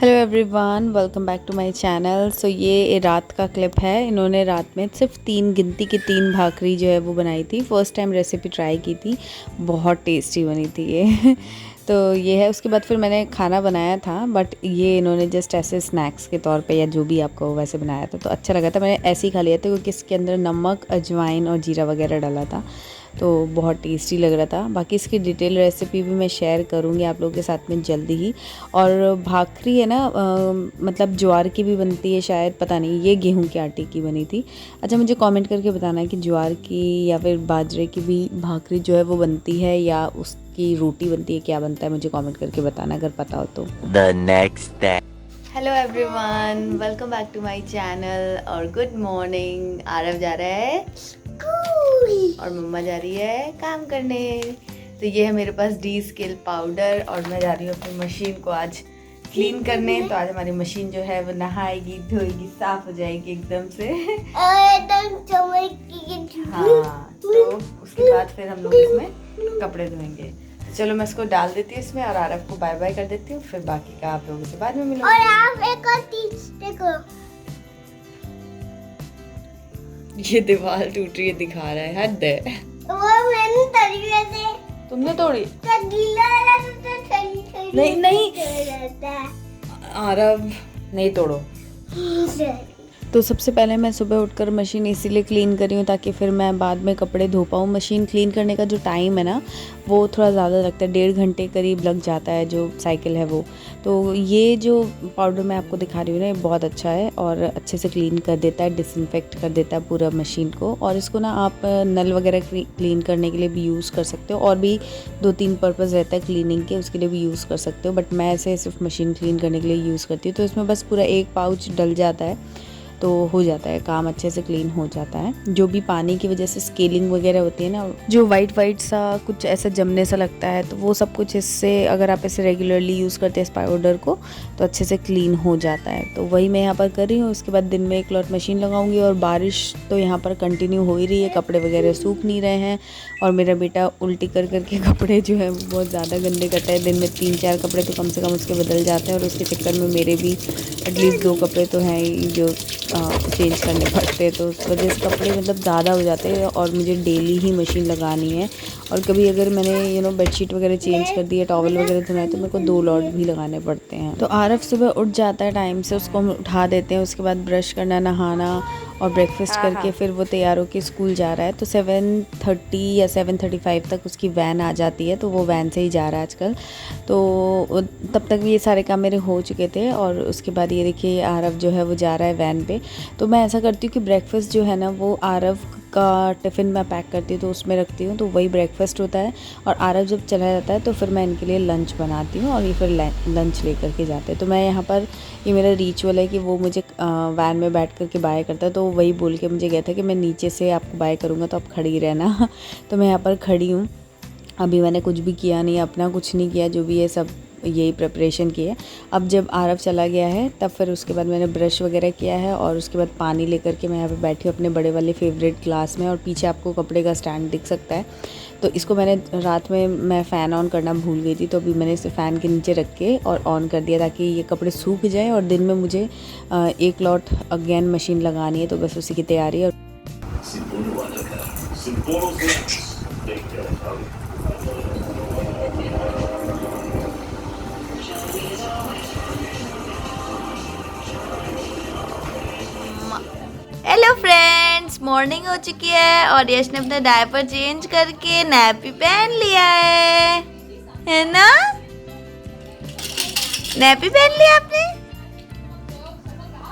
Hello everyone, welcome back to my channel. So ये रात का क्लिप है। इन्होंने रात में सिर्फ गिनती की 3 भाकरी जो है वो बनाई थी। फर्स्ट टाइम रेसिपी ट्राई की थी, बहुत टेस्टी बनी थी ये तो ये है। उसके बाद फिर मैंने खाना बनाया था, बट ये इन्होंने जस्ट ऐसे स्नैक्स के तौर पे या जो भी आपको वैसे बनाया था, तो अच्छा लगा था। मैंने ऐसे ही खा लिया था क्योंकि इसके अंदर नमक, अजवाइन और जीरा वगैरह डाला था, तो बहुत टेस्टी लग रहा था। बाकी इसकी डिटेल रेसिपी भी मैं शेयर करूँगी आप लोगों के साथ में जल्दी ही। और भाकरी है ना, मतलब ज्वार की भी बनती है शायद, पता नहीं, ये गेहूं के आटे की बनी थी। अच्छा, मुझे कमेंट करके बताना है कि ज्वार की या फिर बाजरे की भी भाकरी जो है वो बनती है या उसकी रोटी बनती है, क्या बनता है, मुझे कमेंट करके बताना अगर पता हो तो। The next day. Hello everyone, welcome back to my channel और गुड मॉर्निंग। आरव जा रहा है स्कूल और मम्मा जा रही है काम करने। तो ये है मेरे पास डी स्किल पाउडर और मैं जा रही हूँ अपनी मशीन को आज क्लीन करने। तो आज हमारी मशीन जो है वो नहाएगी, धोएगी, साफ हो जाएगी एकदम से। हाँ, तो उसके बाद फिर हम लोग इसमें कपड़े धोएंगे। चलो मैं इसको डाल देती हूँ इसमें और आरव को बाय बाय कर देती हूँ, फिर बाकी का आप लोगों से बाद में मिलूंगी। और आप एक और चीज देखो, ये दीवार टूट रही है, दिखा रहा है, हद है। वो मैंने तोड़ी वैसे, तुमने तोड़ी? तो गीला वाला तो ठंडी नहीं नहीं रहता है। आरव, नहीं तोड़ो। तो सबसे पहले मैं सुबह उठकर मशीन इसीलिए क्लीन करी हूँ ताकि फिर मैं बाद में कपड़े धो पाऊँ। मशीन क्लीन करने का जो टाइम है ना, वो थोड़ा ज़्यादा लगता है, 1.5 घंटे करीब लग जाता है जो साइकिल है वो। तो ये जो पाउडर मैं आपको दिखा रही हूँ ना, ये बहुत अच्छा है और अच्छे से क्लीन कर देता है, डिसइंफेक्ट कर देता है पूरा मशीन को। और इसको ना आप नल वगैरह क्लीन करने के लिए भी यूज़ कर सकते हो, और भी 2-3 पर्पज़ रहता है क्लीनिंग के, उसके लिए भी यूज़ कर सकते हो, बट मैं ऐसे सिर्फ मशीन क्लीन करने के लिए यूज़ करती हूँ। तो इसमें बस पूरा एक पाउच डल जाता है तो हो जाता है काम, अच्छे से क्लीन हो जाता है। जो भी पानी की वजह से स्केलिंग वगैरह होती है ना, जो वाइट वाइट सा कुछ ऐसा जमने सा लगता है, तो वो सब कुछ इससे, अगर आप इसे रेगुलरली यूज़ करते हैं इस पाउडर को, तो अच्छे से क्लीन हो जाता है। तो वही मैं यहाँ पर कर रही हूँ। उसके बाद दिन में एक लॉट मशीन लगाऊंगी। और बारिश तो यहाँ पर कंटिन्यू हो ही रही है, कपड़े वगैरह सूख नहीं रहे हैं। और मेरा बेटा उल्टी कर करके कपड़े जो है बहुत ज़्यादा गंदे करता है। दिन में 3-4 कपड़े तो कम से कम उसके बदल जाते हैं, और उसके चक्कर में मेरे भी एटलीस्ट 2 कपड़े तो हैं ही जो चेंज करने पड़ते हैं। तो उस वजह से कपड़े मतलब ज़्यादा हो जाते हैं और मुझे डेली ही मशीन लगानी है। और कभी अगर मैंने बेडशीट वगैरह चेंज कर दी है, टॉवल वगैरह धोना है, तो मेरे को 2 लॉट भी लगाने पड़ते हैं। तो आरव सुबह उठ जाता है टाइम से, उसको हम उठा देते हैं। उसके बाद ब्रश करना, नहाना और ब्रेकफास्ट करके फिर वो तैयार होकर स्कूल जा रहा है। तो 7:30 या 7:35 तक उसकी वैन आ जाती है, तो वो वैन से ही जा रहा है आजकल। तो तब तक भी ये सारे काम मेरे हो चुके थे। और उसके बाद ये देखिए आरव जो है वो जा रहा है वैन पे। तो मैं ऐसा करती हूँ कि ब्रेकफास्ट जो है ना, वो आरव का टिफ़िन मैं पैक करती हूँ तो उसमें रखती हूँ, तो वही ब्रेकफास्ट होता है। और आरव जब चला जाता है तो फिर मैं इनके लिए लंच बनाती हूँ और ये फिर लंच लेकर के जाते हैं। तो मैं यहाँ पर, ये मेरा रिचुअल है कि वो मुझे वैन में बैठ करके बाय करता है। तो वही बोल के मुझे गया था कि मैं नीचे से आपको बाय करूँगा तो आप खड़ी रहना तो मैं यहाँ पर खड़ी हूँ। अभी मैंने कुछ भी किया नहीं, अपना कुछ नहीं किया, जो भी है सब यही प्रिपरेशन की है। अब जब आरव चला गया है तब फिर उसके बाद मैंने ब्रश वगैरह किया है और उसके बाद पानी लेकर के मैं यहाँ पे बैठी हूँ अपने बड़े वाले फेवरेट ग्लास में। और पीछे आपको कपड़े का स्टैंड दिख सकता है। तो इसको मैंने रात में, मैं फ़ैन ऑन करना भूल गई थी, तो अभी मैंने इसे फ़ैन के नीचे रख के और ऑन कर दिया ताकि ये कपड़े सूख जाए। और दिन में मुझे एक लॉट अगेन मशीन लगानी है, तो बस उसी की तैयारी है। हेलो फ्रेंड्स, मॉर्निंग हो चुकी है और यश ने अपना डायपर चेंज करके नैपी पहन लिया है ना? नैपी पहन लिया आपने?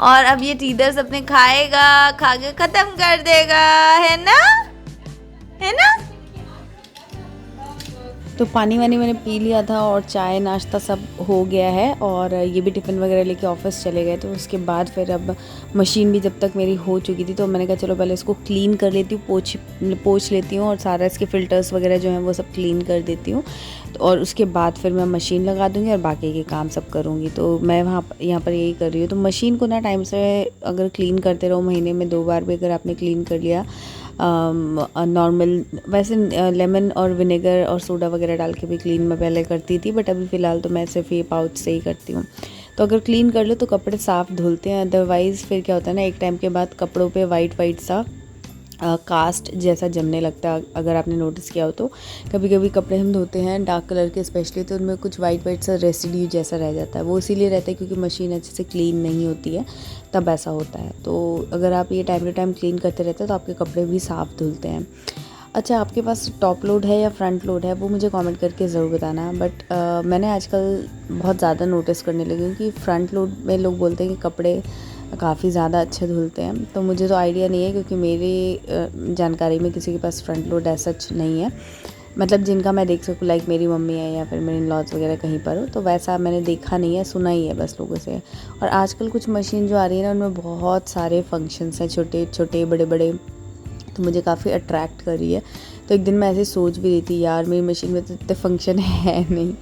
और अब ये टीदर्स अपने खाएगा, खा के खत्म कर देगा, है ना? है ना? तो पानी वानी मैंने पी लिया था और चाय नाश्ता सब हो गया है। और ये भी टिफ़िन वगैरह लेके ऑफिस चले गए। तो उसके बाद फिर अब मशीन भी जब तक मेरी हो चुकी थी, तो मैंने कहा चलो पहले इसको क्लीन कर लेती हूँ, पोंछ लेती हूँ और सारा इसके फ़िल्टर्स वगैरह जो हैं वो सब क्लीन कर देती हूँ। तो और उसके बाद फिर मैं मशीन लगा दूँगी और बाकी के काम सब करूँगी। तो मैं यहाँ पर यही कर रही हूँ। तो मशीन को ना टाइम से अगर क्लीन करते रहो, महीने में 2 बार भी अगर आपने क्लीन कर लिया, नॉर्मल वैसे लेमन और विनेगर और सोडा वगैरह डाल के भी क्लीन मैं पहले करती थी, बट अभी फ़िलहाल तो मैं सिर्फ ये पाउच से ही करती हूँ। तो अगर क्लीन कर लो तो कपड़े साफ़ धुलते हैं, अदरवाइज़ फिर क्या होता है ना, एक टाइम के बाद कपड़ों पे वाइट सा कास्ट जैसा जमने लगता है। अगर आपने नोटिस किया हो तो कभी कभी कपड़े हम धोते हैं डार्क कलर के स्पेशली, तो उनमें कुछ वाइट सा रेसिड्यू जैसा रह जाता है। वो इसीलिए रहता है क्योंकि मशीन अच्छे से क्लीन नहीं होती है, तब ऐसा होता है। तो अगर आप ये टाइम टू टाइम क्लीन करते रहते हो तो आपके कपड़े भी साफ़ धुलते हैं। अच्छा, आपके पास टॉप लोड है या फ्रंट लोड है, वो मुझे कमेंट करके ज़रूर बताना। बट मैंने आजकल बहुत ज़्यादा नोटिस करने लगी हूँ कि फ्रंट लोड में लोग बोलते हैं कि कपड़े काफ़ी ज़्यादा अच्छे धुलते हैं। तो मुझे तो आइडिया नहीं है क्योंकि मेरी जानकारी में किसी के पास फ्रंट लोड ऐसा सच नहीं है, मतलब जिनका मैं देख सकूँ, लाइक मेरी मम्मी है या फिर मेरे इन-लॉज़ वगैरह कहीं पर हो, तो वैसा मैंने देखा नहीं है, सुना ही है बस लोगों से। और आजकल कुछ मशीन जो आ रही है ना, उनमें बहुत सारे फंक्शंस हैं, छोटे छोटे बड़े बड़े, तो मुझे काफ़ी अट्रैक्ट कर रही है। तो एक दिन मैं ऐसे सोच भी रही थी, यार मेरी मशीन में तो इतने फंक्शन है नहीं,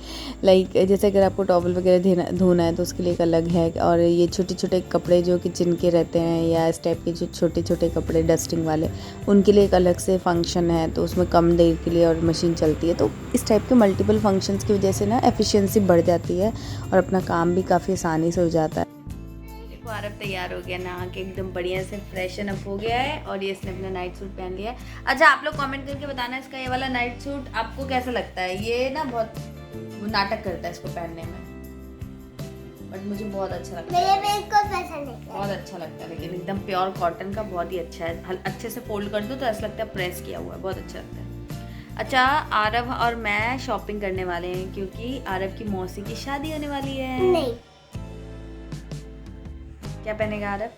लाइक जैसे अगर आपको टॉवल वगैरह धोना है तो उसके लिए एक अलग है, और ये छोटे छोटे कपड़े जो किचन के रहते हैं या इस टाइप के जो छोटे छोटे कपड़े डस्टिंग वाले, उनके लिए एक अलग से फंक्शन है, तो उसमें कम देर के लिए और मशीन चलती है। तो इस टाइप के मल्टीपल फंक्शंस की वजह से ना एफिशिएंसी बढ़ जाती है और अपना काम भी काफ़ी आसानी से हो जाता है। आरव तैयार हो गया, नहा के एकदम बढ़िया से फ्रेशन अप हो गया है, और ये इसने अपना नाइट सूट पहन लिया है। अच्छा, आप लोग कमेंट करके बताना इसका ये वाला नाइट सूट आपको कैसा लगता है। ये ना बहुत नाटक करता है इसको पहनने में, बट मुझे बहुत अच्छा लगता है, बहुत अच्छा लगता है। लेकिन एकदम प्योर कॉटन का, बहुत ही अच्छा है। अच्छे से फोल्ड कर दो तो ऐसा लगता है प्रेस किया हुआ है, बहुत अच्छा लगता है। अच्छा, आरव और मैं शॉपिंग करने वाले हैं क्योंकि आरव की मौसी की शादी होने वाली है। नहीं, क्या पहनेगा आरव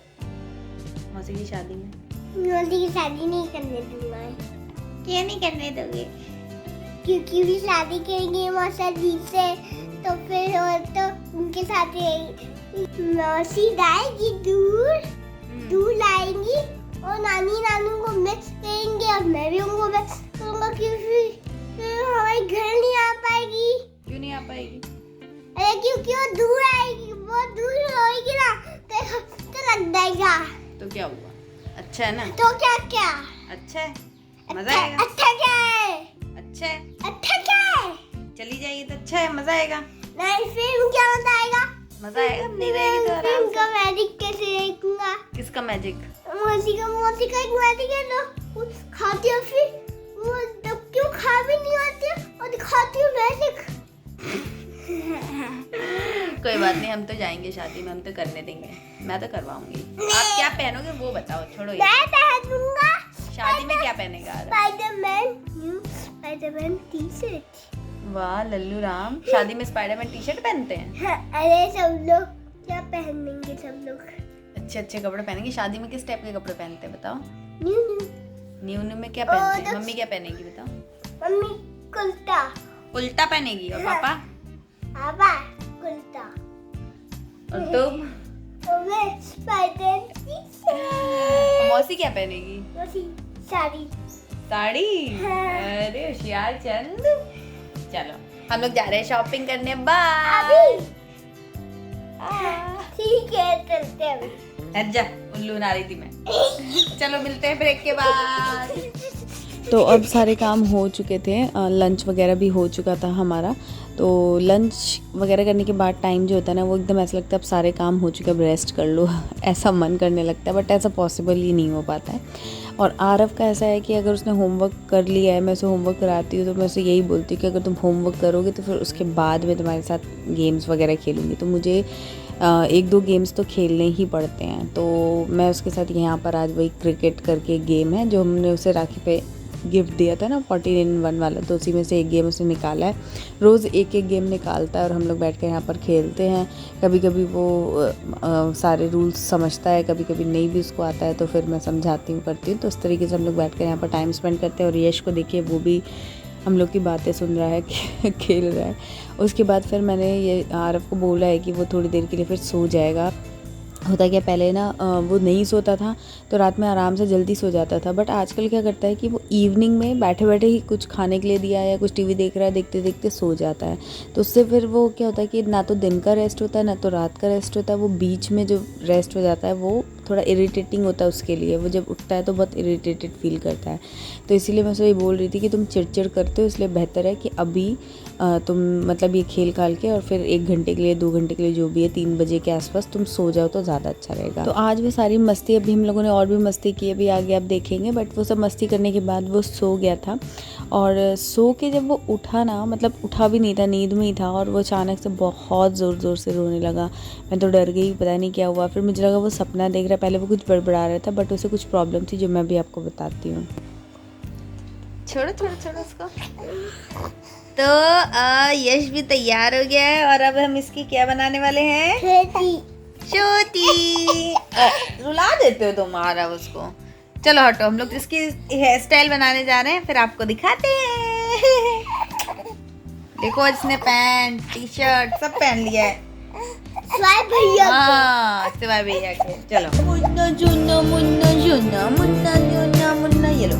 मौसी की शादी में? मौसी की शादी नहीं करने दूंगा। क्या नहीं करने दोगे? क्योंकि भी शादी करेंगे मौसा जी से, तो फिर और तो उनके साथ रहेंगी। मौसी लाएगी दूर लाएंगी, और नानी नानू को मिक्स करेंगे और मैं भी उनको मिक्स करूंगा, क्योंकि फिर हमारे घर नहीं आ पाएगी। क्यों नहीं आ पाएगी? अरे क्योंकि वो दूर आएगी, बहुत दूर होएगी ना, तो लग जाएगा। तो क्या हुआ, अच्छा है ना? तो क्या क्या अच्छा है, मजा आएगा। अच्छा क्या है? अच्छा है, अच्छा क्या है? चली जाइए तो अच्छा है, मजा आएगा। नहीं, फिल्म क्या मजा आएगा? मजा आएगा, नहीं रहेगी तो आराम फिल्म से। का मैजिक कैसे देखूंगा? किसका मैजिक? मौसी का एक मैजिक है ना, वो खाती है, फिर वो तब क्यों खा भी नहीं आती है और दिखाती हूँ मैजिक। कोई बात नहीं, हम तो जाएंगे शादी में, हम तो करने देंगे, मैं तो करवाऊंगी। आप क्या पहनोगे वो बताओ, छोड़ो ये। मैं पहनूंगा। शादी में क्या पहनेगा आरव? Spiderman T-shirt. वाह लल्लू राम, शादी में स्पाइडरमैन टी शर्ट पहनते हैं? अरे सब लोग क्या पहनेंगे, सब लोग अच्छे अच्छे कपड़े पहनेंगे। शादी में किस टाइप के कपड़े पहनते हैं बताओ? न्यू न्यू में क्या पहनते हैं? मम्मी क्या पहनेगी बताओ? मम्मी कुर्ता, उल्टा पहनेगी, और पापा? पापा कुर्ता, और तुम? और मैं स्पाइडर टी-शर्ट। मौसी क्या पहनेगी? मौसी साड़ी। साड़ी? अरे होशियार चंद। चलो हम लोग जा रहे हैं शॉपिंग करने, बाय। ठीक है, चलते हैं अभी। अच्छा, उल्लू ना रही थी मैं। चलो मिलते हैं ब्रेक के बाद। तो अब सारे काम हो चुके थे, लंच वगैरह भी हो चुका था हमारा। तो लंच वगैरह करने के बाद टाइम जो होता है ना, वो एकदम ऐसा लगता है अब सारे काम हो चुके, अब रेस्ट कर लो, ऐसा मन करने लगता है। बट ऐसा पॉसिबल ही नहीं हो पाता है। और आरव का ऐसा है कि अगर उसने होमवर्क कर लिया है, मैं उसे होमवर्क कराती हूँ, तो मैं उसे यही बोलती हूँ कि अगर तुम होमवर्क करोगे तो फिर उसके बाद मैं तुम्हारे साथ गेम्स वगैरह खेलूँगी। तो मुझे एक दो गेम्स तो खेलने ही पड़ते हैं। तो मैं उसके साथ यहाँ पर आज वही क्रिकेट करके एक गेम है जो हमने उसे राखी पे गिफ्ट दिया था ना, 14-in-1 वाला, तो उसी में से एक गेम उसने निकाला है। रोज़ एक एक गेम निकालता है और हम लोग बैठ कर यहाँ पर खेलते हैं। कभी कभी वो सारे रूल्स समझता है, कभी कभी नहीं भी उसको आता है, तो फिर मैं समझाती हूँ, करती हूँ। तो उस तरीके से हम लोग बैठ कर यहाँ पर टाइम स्पेंड करते हैं। और यश को देखिए, वो भी हम लोग की बातें सुन रहा है, खेल रहा है। उसके बाद फिर मैंने ये आरव को बोला है कि वो थोड़ी देर के लिए फिर सो जाएगा। होता क्या, पहले ना वो नहीं सोता था तो रात में आराम से जल्दी सो जाता था, बट आजकल क्या करता है कि वो इवनिंग में बैठे बैठे ही कुछ खाने के लिए दिया या कुछ टीवी देख रहा है, देखते देखते सो जाता है। तो उससे फिर वो क्या होता है कि ना तो दिन का रेस्ट होता है ना तो रात का रेस्ट होता है, वो बीच में जो रेस्ट हो जाता है वो थोड़ा इरिटेटिंग होता है उसके लिए, वो जब उठता है तो बहुत इरिटेटेड फील करता है। तो इसीलिए मैं उसे ये बोल रही थी कि तुम चिड़चिड़ करते हो, इसलिए बेहतर है कि अभी तुम मतलब ये खेल खाल के और फिर 1 घंटे के लिए 2 घंटे के लिए जो भी है 3 बजे के आसपास तुम सो जाओ तो ज़्यादा अच्छा रहेगा। तो आज वो सारी मस्ती, अभी हम लोगों ने और भी मस्ती की, अभी आगे आप देखेंगे, बट वो सब मस्ती करने के बाद वो सो गया था। और सो के जब वो उठा ना, मतलब उठा भी नहीं था, नींद में ही था, और वो अचानक से बहुत ज़ोर से रोने लगा। मैं तो डर गई, पता नहीं क्या हुआ। फिर मुझे लगा वो सपना देख रहा है, पहले वो कुछ बड़बड़ा रहा था, बट उसे कुछ प्रॉब्लम थी जो मैं भी आपको बताती हूँ। छोड़ो उसको। तो यश भी तैयार हो गया है और अब हम इसकी क्या बनाने वाले हैं? छोटी। रुला देते हो तुम आरव उसको। चलो हटो, हम लोग इसकी हेयर स्टाइल बनाने जा रहे हैं, फिर आपको दिखाते हैं। देखो इसने पैंट टी शर्ट सब पहन लिया है। हाँ, सिवाय भैया के। चलो मुन्ना जुन्ना मुन्ना जुन्ना मुन्ना जुन्ना मुन्ना, ये लो।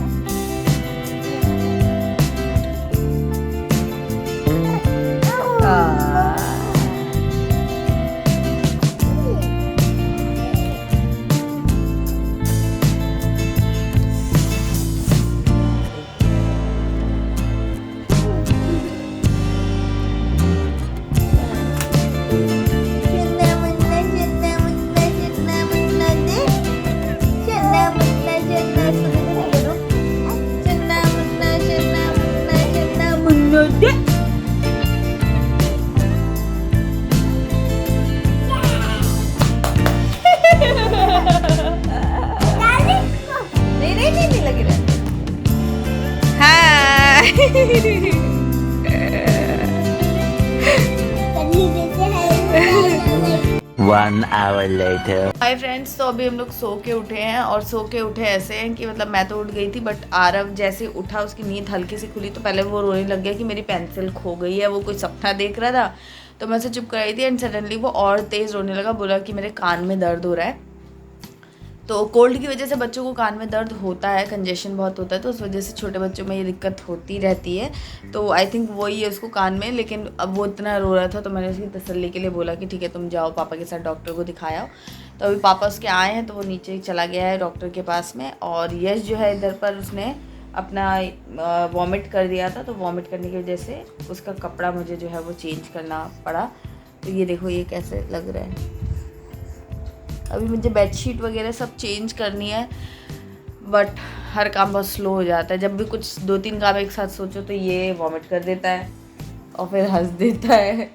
नहीं लग रहा। One hour later. Hi friends, तो अभी हम लोग सो के उठे हैं, और सो के उठे ऐसे हैं कि मतलब मैं तो उठ गई थी, बट आरव जैसे उठा उसकी नींद हल्की सी खुली तो पहले वो रोने लग गया कि मेरी पेंसिल खो गई है। वो कोई सपना देख रहा था, तो मैं उसे चुप कराई थी, एंड सडनली वो और तेज़ रोने लगा, बोला कि मेरे कान में दर्द हो रहा है। तो कोल्ड की वजह से बच्चों को कान में दर्द होता है, कंजेशन बहुत होता है, तो उस वजह से छोटे बच्चों में ये दिक्कत होती रहती है। तो आई थिंक वही है उसको कान में, लेकिन अब वो इतना रो रहा था तो मैंने उसकी तसल्ली के लिए बोला कि ठीक है तुम जाओ पापा के साथ डॉक्टर को दिखाया। तो अभी पापा उसके आए हैं, तो वो नीचे चला गया है डॉक्टर के पास में। और यश जो है इधर पर उसने अपना वॉमिट कर दिया था, तो वॉमिट करने की वजह से उसका कपड़ा मुझे जो है वो चेंज करना पड़ा। तो ये देखो ये कैसे लग रहा है। अभी मुझे बेडशीट वगैरह सब चेंज करनी है, बट हर काम बहुत स्लो हो जाता है। जब भी कुछ 2-3 काम एक साथ सोचो तो ये वॉमिट कर देता है और फिर हंस देता है।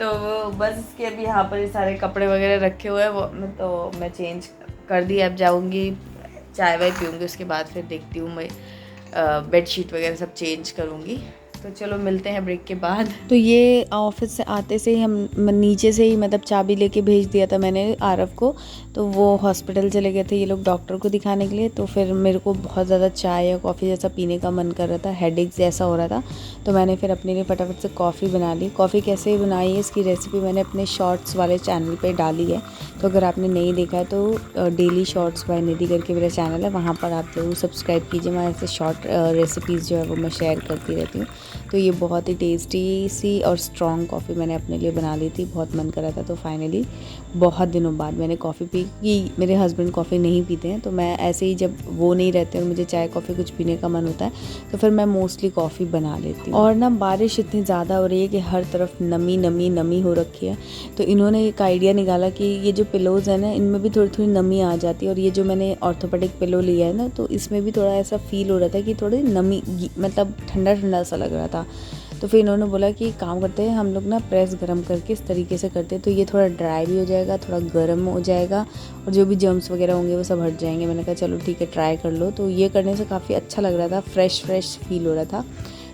तो बस इसके अभी यहाँ पर सारे कपड़े वगैरह रखे हुए हैं, वो तो मैं चेंज कर दी। अब जाऊँगी चाय वाय पीऊँगी, उसके बाद फिर देखती हूँ मैं बेडशीट वगैरह सब चेंज करूँगी। तो चलो मिलते हैं ब्रेक के बाद। तो ये ऑफिस से आते से ही हम नीचे से ही मतलब चाबी लेके भेज दिया था मैंने आरव को, तो वो हॉस्पिटल चले गए थे ये लोग डॉक्टर को दिखाने के लिए। तो फिर मेरे को बहुत ज़्यादा चाय या कॉफ़ी जैसा पीने का मन कर रहा था, हेडेक जैसा हो रहा था, तो मैंने फिर अपने लिए फटाफट से कॉफ़ी बना ली। कॉफ़ी कैसे बनाई है इसकी रेसिपी मैंने अपने शॉर्ट्स वाले चैनल पे डाली है, तो अगर आपने नहीं देखा है तो डेली शॉर्ट्स बाय निधि करके मेरा चैनल है, वहाँ पर आप ज़रूर सब्सक्राइब कीजिए। मैं ऐसे शॉर्ट रेसिपीज़ जो है वो मैं शेयर करती रहती हूँ। तो ये बहुत ही टेस्टी सी और स्ट्रॉन्ग कॉफ़ी मैंने अपने लिए बना ली थी, बहुत मन कर रहा था। तो फाइनली बहुत दिनों बाद मैंने कॉफ़ी पी। कि मेरे हस्बैंड कॉफ़ी नहीं पीते हैं, तो मैं ऐसे ही जब वो नहीं रहते और मुझे चाय कॉफ़ी कुछ पीने का मन होता है तो फिर मैं मोस्टली कॉफ़ी बना लेती हूँ। और ना बारिश इतनी ज़्यादा हो रही है कि हर तरफ नमी हो रखी है, तो इन्होंने एक आइडिया निकाला कि ये जो पिलोज़ है ना इनमें भी थोड़ी थोड़ी नमी आ जाती है। और ये जो मैंने ऑर्थोपेडिक पिलो लिया है ना, तो इसमें भी थोड़ा ऐसा फील हो रहा था कि थोड़ी नमी मतलब ठंडा ठंडा सा लग रहा था। तो फिर इन्होंने बोला कि काम करते हैं हम लोग ना प्रेस गरम करके इस तरीके से करते हैं, तो ये थोड़ा ड्राई भी हो जाएगा, थोड़ा गर्म हो जाएगा, और जो भी जर्म्स वगैरह होंगे वो सब हट जाएंगे। मैंने कहा चलो ठीक है ट्राई कर लो। तो ये करने से काफ़ी अच्छा लग रहा था, फ्रेश फील हो रहा था।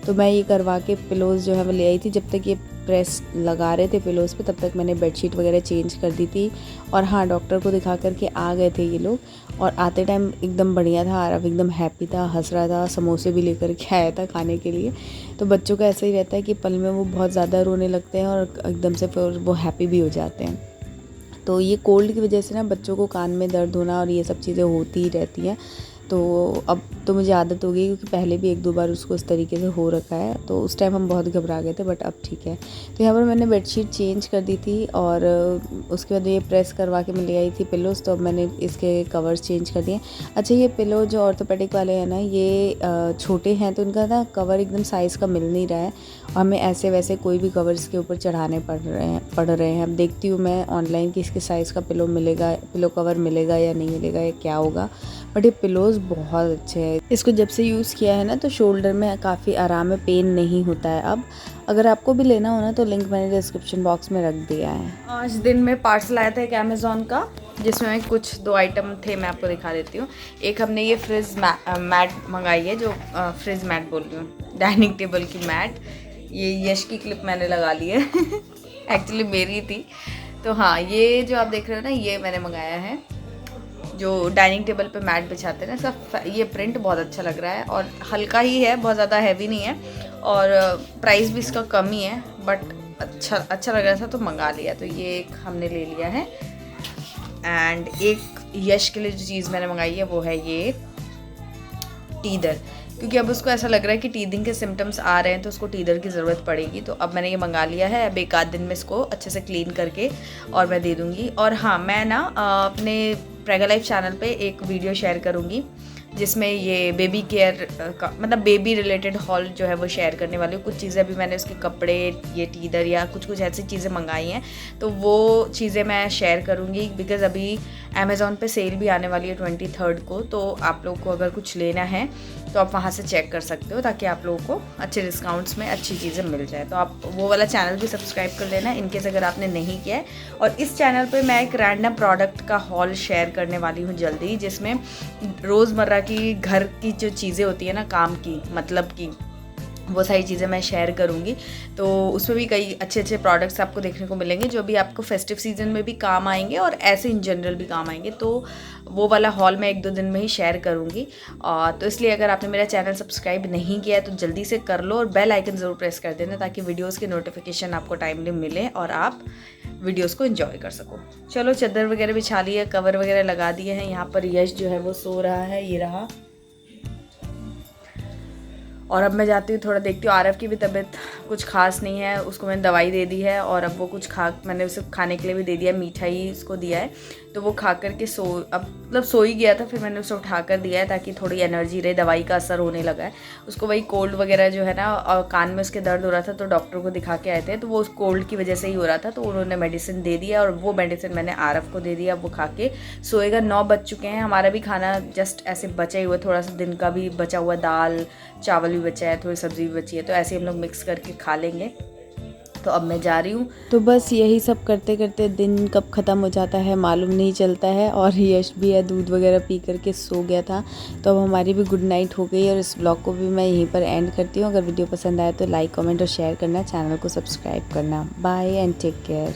तो मैं ये करवा के पिलोज़ जो है वो ले आई थी। जब तक ये प्रेस लगा रहे थे पिलोज़ पे, तब तक मैंने बेडशीट वगैरह चेंज कर दी थी। और हाँ, डॉक्टर को दिखा करके आ गए थे ये लोग, और आते टाइम एकदम बढ़िया था, आरव एकदम हैप्पी था, हंस रहा था, समोसे भी लेकर के आया था खाने के लिए। तो बच्चों का ऐसा ही रहता है कि पल में वो बहुत ज़्यादा रोने लगते हैं और एकदम से फिर वो हैप्पी भी हो जाते हैं। तो ये कोल्ड की वजह से ना बच्चों को कान में दर्द होना और ये सब चीज़ें होती ही रहती हैं। तो अब तो मुझे आदत हो गई क्योंकि पहले भी 1-2 बार उसको उस तरीके से हो रखा है, तो उस टाइम हम बहुत घबरा गए थे, बट अब ठीक है। तो यहाँ पर मैंने बेडशीट चेंज कर दी थी और उसके बाद ये प्रेस करवा के मैं ले आई थी पिलोज़, तो अब मैंने इसके कवर्स चेंज कर दिए। अच्छा, ये पिलो जो ऑर्थोपेडिक वाले हैं ना, ये छोटे हैं तो इनका ना कवर एकदम साइज़ का मिल नहीं रहा है, हमें ऐसे वैसे कोई भी कवर्स के ऊपर चढ़ाने पड़ रहे हैं। अब देखती हूँ मैं ऑनलाइन कि इसके साइज़ का पिलो कवर मिलेगा या नहीं मिलेगा या क्या होगा, बट ये पिलोज़ बहुत अच्छे हैं। इसको जब से यूज़ किया है ना तो शोल्डर में काफ़ी आराम है, पेन नहीं होता है अब। अगर आपको भी लेना हो ना तो लिंक मैंने डिस्क्रिप्शन बॉक्स में रख दिया है। आज दिन में पार्सल आया था एक अमेज़ॉन का, जिसमें कुछ 2 आइटम थे, मैं आपको दिखा देती हूँ। एक हमने ये फ्रिज मैट मंगाई है, जो फ्रिज मैट बोल रही हूँ, डाइनिंग टेबल की मैट। ये यश की क्लिप मैंने लगा ली है एक्चुअली मेरी थी। तो हाँ, ये जो आप देख रहे हो ना, ये मैंने मंगाया है, जो डाइनिंग टेबल पे मैट बिछाते हैं ना, इसका ये प्रिंट बहुत अच्छा लग रहा है और हल्का ही है, बहुत ज़्यादा हैवी नहीं है और प्राइस भी इसका कम ही है, बट अच्छा लग रहा था तो मंगा लिया। तो ये एक हमने ले लिया है। एंड एक यश के लिए जो चीज़ मैंने मंगाई है वो है ये टीदर, क्योंकि अब उसको ऐसा लग रहा है कि टीदिंग के सिम्टम्स आ रहे हैं तो उसको टीदर की ज़रूरत पड़ेगी। तो अब मैंने ये मंगा लिया है। अब 1 आध दिन में इसको अच्छे से क्लीन करके और मैं दे दूँगी। और हाँ, मैं ना अपने प्रेगा लाइफ चैनल पे एक वीडियो शेयर करूँगी जिसमें ये बेबी केयर का, मतलब बेबी रिलेटेड हॉल जो है वो शेयर करने वाली हूँ। कुछ चीज़ें अभी मैंने उसके कपड़े, ये टीदर या कुछ ऐसी चीज़ें मंगाई हैं, तो वो चीज़ें मैं शेयर करूँगी। बिकॉज़ अभी अमेज़ॉन पे सेल भी आने वाली है 23rd को, तो आप लोग को अगर कुछ लेना है तो आप वहाँ से चेक कर सकते हो, ताकि आप लोगों को अच्छे डिस्काउंट्स में अच्छी चीज़ें मिल जाए। तो आप वो वाला चैनल भी सब्सक्राइब कर लेना इनकेस अगर आपने नहीं किया है। और इस चैनल पे मैं एक रैंडम प्रोडक्ट का हॉल शेयर करने वाली हूँ जल्दी, जिसमें रोज़मर्रा की घर की जो चीज़ें होती है ना, काम की, मतलब की, वो सारी चीज़ें मैं शेयर करूँगी। तो उसमें भी कई अच्छे प्रोडक्ट्स आपको देखने को मिलेंगे जो भी आपको फेस्टिव सीजन में भी काम आएंगे और ऐसे इन जनरल भी काम आएंगे। तो वो वाला हॉल मैं 1-2 दिन में ही शेयर करूँगी। तो इसलिए अगर आपने मेरा चैनल सब्सक्राइब नहीं किया है तो जल्दी से कर लो और बेल आइकन ज़रूर प्रेस कर देना, ताकि वीडियोज़ की नोटिफिकेशन आपको टाइमली मिले और आप वीडियोज़ को एंजॉय कर सको। चलो, चादर वगैरह बिछा ली है, कवर वगैरह लगा दिए हैं। यहाँ पर यश जो है वो सो रहा है, ये रहा। और अब मैं जाती हूँ, थोड़ा देखती हूँ। आरव की भी तबीयत कुछ खास नहीं है, उसको मैंने दवाई दे दी है और अब वो कुछ मैंने उसे खाने के लिए भी दे दिया, मिठाई उसको दिया है, तो वो खा कर के मतलब सो ही गया था। फिर मैंने उसे उठा कर दिया है ताकि थोड़ी एनर्जी रहे, दवाई का असर होने लगा है उसको। वही कोल्ड वगैरह जो है ना, और कान में उसके दर्द हो रहा था, तो डॉक्टर को दिखा के आए थे, तो वो उस कोल्ड की वजह से ही हो रहा था, तो उन्होंने मेडिसिन दे दिया और वो मेडिसिन मैंने आरव को दे दिया। अब वो खा के सोएगा। 9 बज चुके हैं, हमारा भी खाना जस्ट ऐसे बचा ही हुआ, थोड़ा सा दिन का भी बचा हुआ, दाल चावल भी बचा है, थोड़ी सब्ज़ी भी बची है, तो ऐसे हम लोग मिक्स करके खा लेंगे। तो अब मैं जा रही हूँ। तो बस यही सब करते करते दिन कब ख़त्म हो जाता है मालूम नहीं चलता है। और यश भी है, दूध वगैरह पी करके सो गया था, तो अब हमारी भी गुड नाइट हो गई। और इस ब्लॉग को भी मैं यहीं पर एंड करती हूँ। अगर वीडियो पसंद आए तो लाइक, कमेंट और शेयर करना, चैनल को सब्सक्राइब करना। Bye and take care.